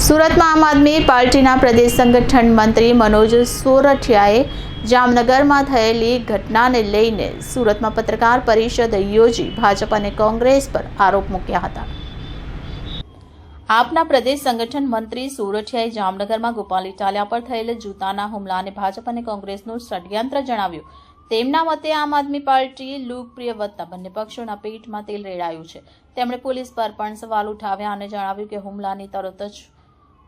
સુરતમાં આમ આદમી પાર્ટીના પ્રદેશ સંગઠન મંત્રી મનોજ સોરઠિયાએ જામનગરમાં થયેલી ઘટનાને લઈને સુરતમાં પત્રકાર પરિષદ યોજી ભાજપ અને કોંગ્રેસ પર આરોપ મૂક્યા હતા। આપના પ્રદેશ સંગઠન મંત્રી સોરઠિયાએ જામનગરમાં ગોપાલ ઇટાલિયા પર થયેલ જૂતાના હુમલાને ભાજપ અને કોંગ્રેસનું ષડયંત્ર જણાવ્યું। તેમના મતે આમ આદમી પાર્ટી લોકપ્રિય વધતા બંને પક્ષોના પેટમાં તેલ રેડાયું છે। તેમણે પોલીસ પર પણ સવાલ ઉઠાવ્યા અને જણાવ્યું કે હુમલાની તરત જ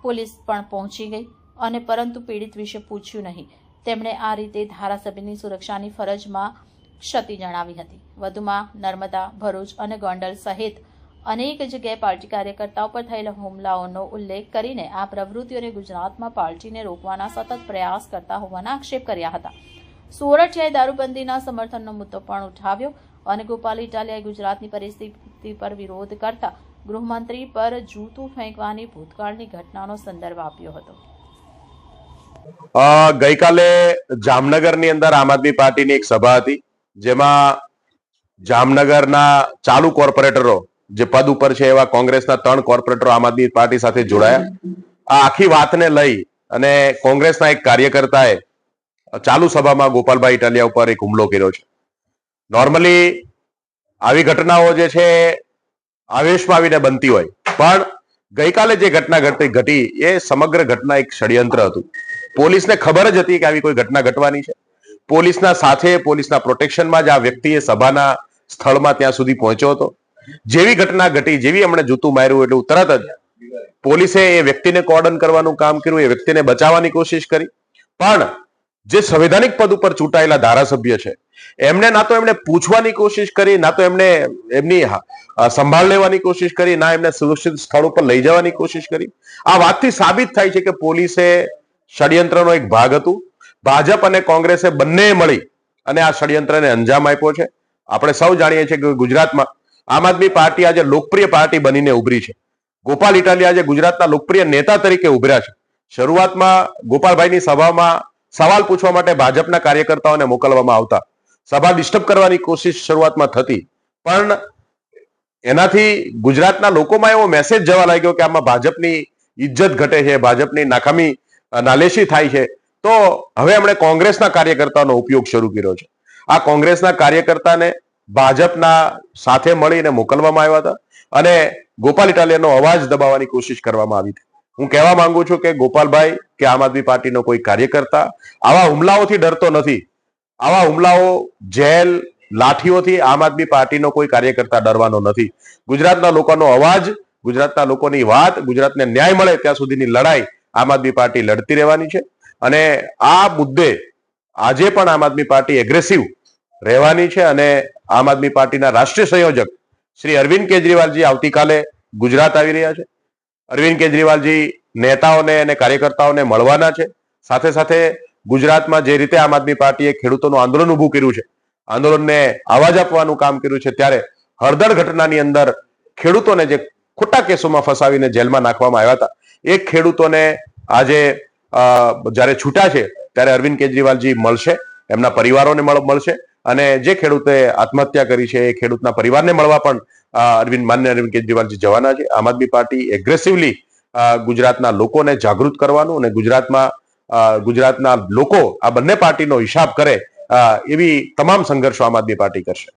પોલીસ પણ પહોંચી ગઈ અને પરંતુ પીડિત વિશે પૂછ્યું નહીં। તેમણે આ રીતે ધારાસભ્યની સુરક્ષાની ફરજમાં ક્ષતિ જણાવી હતી। વધુમાં નર્મદા, ભરૂચ અને ગોંડલ સહિત અનેક જગ્યાએ પાર્ટી કાર્યકર્તાઓ પર થયેલા હુમલાઓનો ઉલ્લેખ કરીને આ પ્રવૃત્તિઓને ગુજરાતમાં પાર્ટીને રોકવાના સતત પ્રયાસ કરતા હોવાના આક્ષેપ કર્યા હતા। સોરઠિયાએ દારૂબંધીના સમર્થનનો મુદ્દો પણ ઉઠાવ્યો અને ગોપાલ ઇટાલિયાએ ગુજરાતની પરિસ્થિતિ પર વિરોધ કરતા ગૃહમંત્રી પર જૂતું ફેંકવાની ભૂતકાળની ઘટનાનો સંદર્ભ આપ્યો હતો। ગઈકાલે જામનગરની અંદર આમ આદમી પાર્ટીની એક સભા હતી, જેમાં જામનગરના ચાલુ કોર્પોરેટરો જે પદ ઉપર છે એવા કોંગ્રેસના 3 કોર્પોરેટરો આમ આદમી પાર્ટી સાથે જોડાયા। આ આખી વાતને લઈ અને કોંગ્રેસના એક કાર્યકર્તાએ ચાલુ સભામાં ગોપાલભાઈ ઇટાલિયા ઉપર એક હુમલો કર્યો છે। નોર્મલી આવી ઘટનાઓ જે છે આવેશમાં આવીને બનતી હોય, પણ ગઈકાલે જે ઘટના ઘટી એ સમગ્ર ઘટના એક ષડયંત્ર હતું। પોલીસને ખબર જ હતી કે આવી કોઈ ઘટના ઘટવાની છે। પોલીસના સાથે, પોલીસના પ્રોટેક્શનમાં જ આ વ્યક્તિ એ સભાના સ્થળમાં ત્યાં સુધી પહોંચ્યો હતો। જેવી ઘટના ઘટી, જેવી એમણે જૂતું માર્યું એટલે તરત જ પોલીસે એ વ્યક્તિને કોર્ડન કરવાનું કામ કર્યું, એ વ્યક્તિને બચાવવાની કોશિશ કરી। પણ જે સંવૈધાનિક પદ ઉપર ચૂંટાયેલા ધારાસભ્ય છે એમને ના તો એમણે પૂછવાની કોશિશ કરી, ના તો એમણે એમની સંભાળ લેવાની કોશિશ કરી, ના એમને સુરક્ષિત સ્થળ ઉપર લઈ જવાની કોશિશ કરી। આ વાતથી સાબિત થાય છે કે પોલીસે ષડયંત્રનો એક ભાગ હતું। ભાજપ અને કોંગ્રેસે બંને મળી અને આ ષડયંત્રને અંજામ આપ્યો છે। આપણે સૌ જાણીએ છીએ કે ગુજરાતમાં આમ આદમી પાર્ટી આજે લોકપ્રિય પાર્ટી બનીને ઉભરી છે। ગોપાલ ઇટાલિયા આજે ગુજરાતના લોકપ્રિય નેતા તરીકે ઉભર્યા છે। શરૂઆતમાં ગોપાલભાઈની સભામાં સવાલ પૂછવા માટે ભાજપના કાર્યકર્તાઓને મોકલવામાં આવતા, સભા ડિસ્ટર્બ કરવાની કોશિશ શરૂઆતમાં થતી, પણ એનાથી ગુજરાતના લોકોમાં એવો મેસેજ જવા લાગ્યો કે આમાં ભાજપની ઇજ્જત ઘટે છે, ભાજપની નાકામી નાલેશી થાય છે। તો હવે એમણે કોંગ્રેસના કાર્યકર્તાનો ઉપયોગ શરૂ કર્યો છે। આ કોંગ્રેસના કાર્યકર્તાને ભાજપના સાથે મળીને મોકલવામાં આવ્યા હતા અને ગોપાલ ઇટાલિયાનો અવાજ દબાવવાની કોશિશ કરવામાં આવી હતી। હું કહેવા માંગુ છું કે ગોપાલભાઈ કે આમ આદમી પાર્ટીનો કોઈ કાર્યકર્તા આવા હુમલાઓથી ડરતો નથી। આવા હુમલાઓ, જેલ, લાઠીઓથી આમ આદમી પાર્ટીનો કોઈ કાર્યકર્તા ડરવાનો નથી। ગુજરાતના લોકોનો અવાજ, ગુજરાતના લોકોની વાત, ગુજરાતને ન્યાય મળે ત્યાં સુધીની લડાઈ આમ આદમી પાર્ટી લડતી રહેવાની છે અને આ મુદ્દે આજે પણ આમ આદમી પાર્ટી એગ્રેસિવ રહેવાની છે અને આમ આદમી પાર્ટીના રાષ્ટ્રીય સંયોજક શ્રી અરવિંદ કેજરીવાલજી આવતીકાલે ગુજરાત આવી રહ્યા છે। અરવિંદ કેજરીવાલજી નેતાઓને અને કાર્યકર્તાઓને મળવાના છે। સાથે સાથે ગુજરાતમાં જે રીતે આમ આદમી પાર્ટીએ ખેડૂતોનું આંદોલન ઊભું કર્યું છે, આંદોલનને અવાજ આપવાનું કામ કર્યું છે, ત્યારે હળદર ઘટનાની અંદર ખેડૂતોને જે ખોટા કેસોમાં ફસાવીને જેલમાં નાખવામાં આવ્યા હતા, એ ખેડૂતોને આજે જ્યારે છૂટા છે ત્યારે અરવિંદ કેજરીવાલજી મળશે, એમના પરિવારોને મળશે અને જે ખેડૂતે આત્મહત્યા કરી છે એ ખેડૂતના પરિવારને મળવા પણ માન્ય અરવિંદ કેજરીવાલજી જવાના છે। આમ આદમી પાર્ટી એગ્રેસિવલી ગુજરાતના લોકોને જાગૃત કરવાનું અને ગુજરાતના લોકો આ બંને પાર્ટીનો હિસાબ કરે એવી તમામ સંઘર્ષો આમ આદમી પાર્ટી કરશે।